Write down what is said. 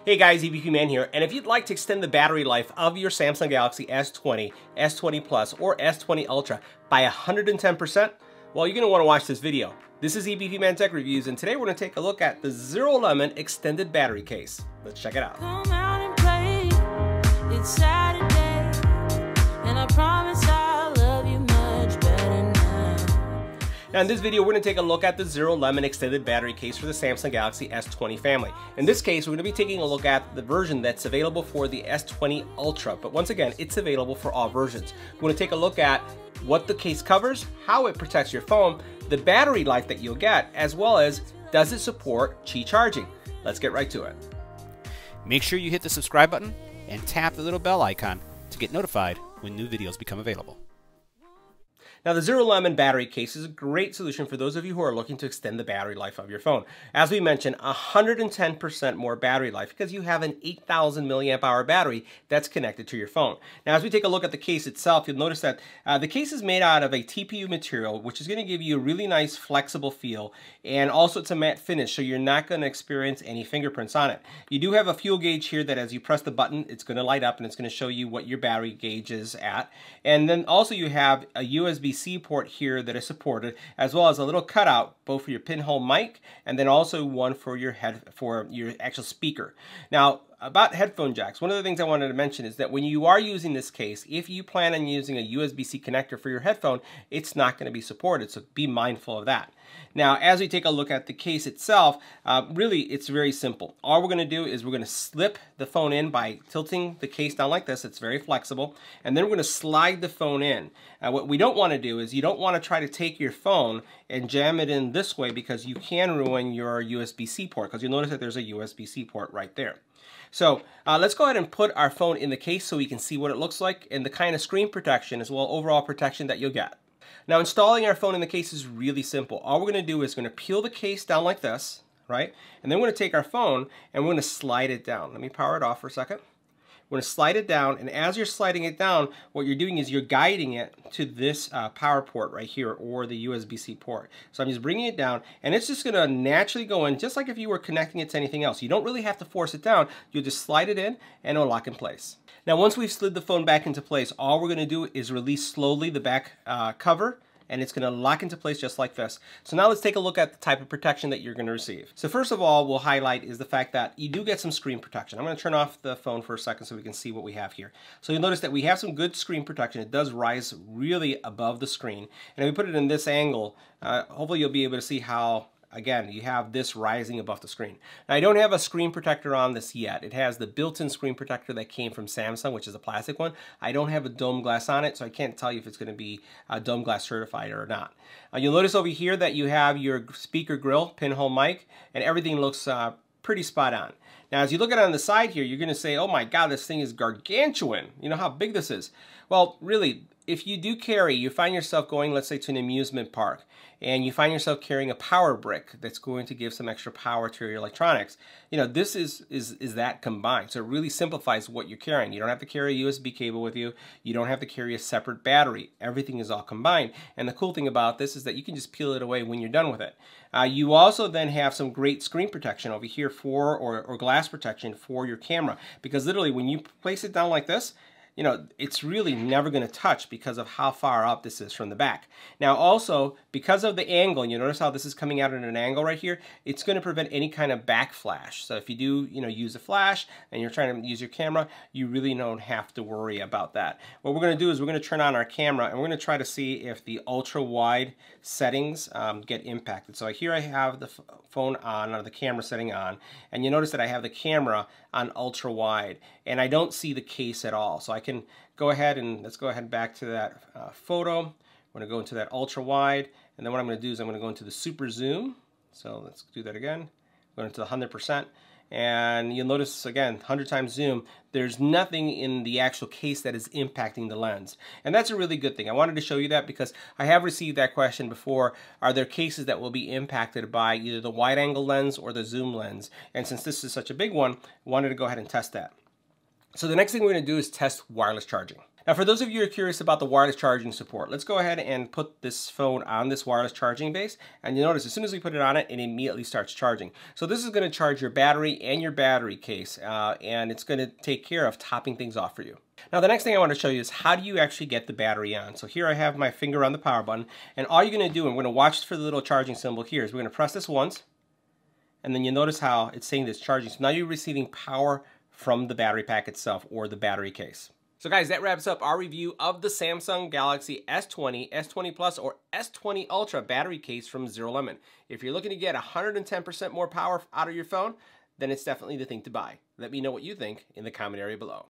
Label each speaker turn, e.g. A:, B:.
A: Hey guys, EBPMAN here, and if you'd like to extend the battery life of your Samsung Galaxy S20, S20 Plus, or S20 Ultra by 110%, well, you're going to want to watch this video. This is EBPMAN Tech Reviews, and today we're going to take a look at the Zerolemon extended battery case. Let's check it out.
B: Come out and play. It's Saturday, and I promise I'll love you much better now.
A: Now in this video, we're going to take a look at the Zerolemon extended battery case for the Samsung Galaxy S20 family. In this case, we're going to be taking a look at the version that's available for the S20 Ultra, but once again, it's available for all versions. We're going to take a look at what the case covers, how it protects your phone, the battery life that you'll get, as well as does it support Qi charging. Let's get right to it.
C: Make sure you hit the subscribe button and tap the little bell icon to get notified when new videos become available.
A: Now, the Zerolemon battery case is a great solution for those of you who are looking to extend the battery life of your phone. As we mentioned, 110% more battery life because you have an 8,000 milliamp hour battery that's connected to your phone. Now, as we take a look at the case itself, you'll notice that the case is made out of a TPU material, which is going to give you a really nice flexible feel, and also it's a matte finish, so you're not going to experience any fingerprints on it. You do have a fuel gauge here that as you press the button, it's going to light up and it's going to show you what your battery gauge is at. And then also you have a USB-C port here that is supported, as well as a little cutout both for your pinhole mic and then also one for your actual speaker. Now, about headphone jacks, one of the things I wanted to mention is that when you are using this case, if you plan on using a USB-C connector for your headphone, it's not going to be supported, so be mindful of that. Now, as we take a look at the case itself, really it's very simple. All we're going to do is we're going to slip the phone in by tilting the case down like this. It's very flexible. And then we're going to slide the phone in. What we don't want to do is you don't want to try to take your phone and jam it in this way because you can ruin your USB-C port, because you'll notice that there's a USB-C port right there. So let's go ahead and put our phone in the case so we can see what it looks like and the kind of screen protection as well overall protection that you'll get. Now, installing our phone in the case is really simple. All we're going to do is going to peel the case down like this, right? And then we're going to take our phone and we're going to slide it down. Let me power it off for a second. We're going to slide it down, and as you're sliding it down, what you're doing is you're guiding it to this power port right here, or the USB-C port. So I'm just bringing it down, and it's just going to naturally go in, just like if you were connecting it to anything else. You don't really have to force it down. You'll just slide it in, and it'll lock in place. Now, once we've slid the phone back into place, all we're going to do is release slowly the back cover, and it's going to lock into place just like this. So now let's take a look at the type of protection that you're going to receive. So first of all, we'll highlight is the fact that you do get some screen protection. I'm going to turn off the phone for a second so we can see what we have here. So you'll notice that we have some good screen protection. It does rise really above the screen. And if we put it in this angle, hopefully you'll be able to see how, again, you have this rising above the screen. Now, I don't have a screen protector on this yet. It has the built-in screen protector that came from Samsung, which is a plastic one. I don't have a dome glass on it, so I can't tell you if it's going to be dome glass certified or not. You'll notice over here that you have your speaker grill, pinhole mic, and everything looks pretty spot on. Now, as you look at it on the side here, you're going to say, oh my God, this thing is gargantuan. You know how big this is. Well, really, if you do carry, you find yourself going, let's say, to an amusement park, and you find yourself carrying a power brick that's going to give some extra power to your electronics, you know, this is that combined. So it really simplifies what you're carrying. You don't have to carry a USB cable with you. You don't have to carry a separate battery. Everything is all combined. And the cool thing about this is that you can just peel it away when you're done with it. You also then have some great screen protection over here for, or glass protection for your camera, because literally when you place it down like this, you know, it's really never going to touch because of how far up this is from the back. Now also, because of the angle, you notice how this is coming out at an angle right here, it's going to prevent any kind of backflash. So if you do, you know, use a flash and you're trying to use your camera, you really don't have to worry about that. What we're going to do is we're going to turn on our camera and we're going to try to see if the ultra wide settings get impacted. So here I have the phone on, or the camera setting on, and you notice that I have the camera on ultra wide, and I don't see the case at all. So I can go ahead and let's go ahead back to that photo. I'm going to go into that ultra wide, and then what I'm going to do is I'm going to go into the super zoom. So let's do that again. Go into the 100%, and you'll notice again 100 times zoom. There's nothing in the actual case that is impacting the lens, and that's a really good thing. I wanted to show you that because I have received that question before. Are there cases that will be impacted by either the wide-angle lens or the zoom lens? And since this is such a big one, I wanted to go ahead and test that. So the next thing we're going to do is test wireless charging. Now, for those of you who are curious about the wireless charging support, let's go ahead and put this phone on this wireless charging base. And you'll notice as soon as we put it on it, it immediately starts charging. So this is going to charge your battery and your battery case, and it's going to take care of topping things off for you. Now, the next thing I want to show you is how do you actually get the battery on. So here I have my finger on the power button, and all you're going to do, and we're going to watch for the little charging symbol here, is we're going to press this once, and then you notice how it's saying this charging. So now you're receiving power from the battery pack itself or the battery case. So guys, that wraps up our review of the Samsung Galaxy S20, S20 Plus, or S20 Ultra battery case from Zerolemon. If you're looking to get 110% more power out of your phone, then it's definitely the thing to buy. Let me know what you think in the comment area below.